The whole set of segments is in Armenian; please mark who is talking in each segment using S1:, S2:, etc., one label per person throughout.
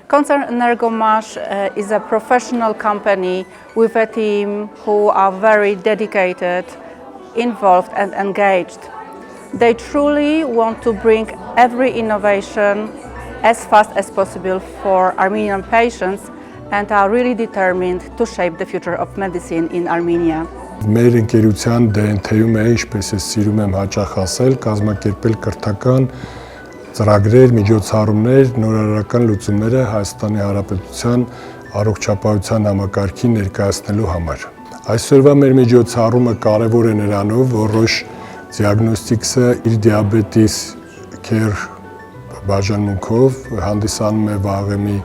S1: Concern Energomash is a professional company with a team who are very dedicated, involved and engaged. They truly want to bring every innovation as fast as possible for Armenian patients and are really determined to shape the future of medicine in Armenia.
S2: Մեր ընկերության DNT-ում է, ինչպես ես սիրում եմ հաճախ ասել, կազմակերպել կրթական ծրագրեր, միջոցառումներ, նորարարական լուծումները Հայաստանի Հանրապետության առողջապահության համակարգին ներկայացնելու համար։ Այսօրվա մեր միջոցառումը կարևոր է նրանով, որ Roche Diagnostics-ը իր Diabetes Care բաժանմունքով հանդիսանում է վաղեմի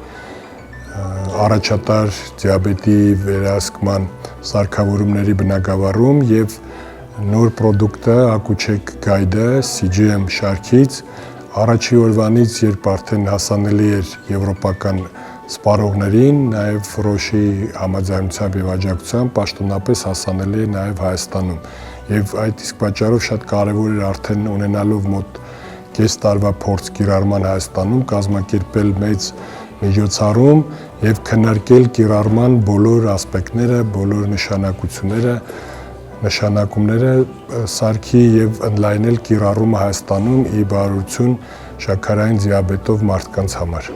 S2: առաջատար դիաբետի վերահսկման սարքավորումների բնագավառում եւ նոր պրոդուկտը Accu-Chek Guide-ը CGM շարքից առաջի օրվանից, երբ արդեն հասանելի էր եվրոպական սպառողներին, նաեւ Roche-ի համաձայնությամբ եւ աջակցությամբ պաշտոնապես հասանելի է նաեւ Հայաստանում։ Եվ այդ իսկ պատճառով շատ կարեւոր էր արդեն ունենալով մոտ կես տարվա փորձ կիրառման Հայաստանում կազմակերպել մեծ միջոցառում եւ քննարկել կիրառման բոլոր ասպեկտները, բոլոր նշանակումները սարքի եւ ընդլայնել կիրառումը Հայաստանում ի բարօրություն շաքարային դիաբետով մարդկանց համար։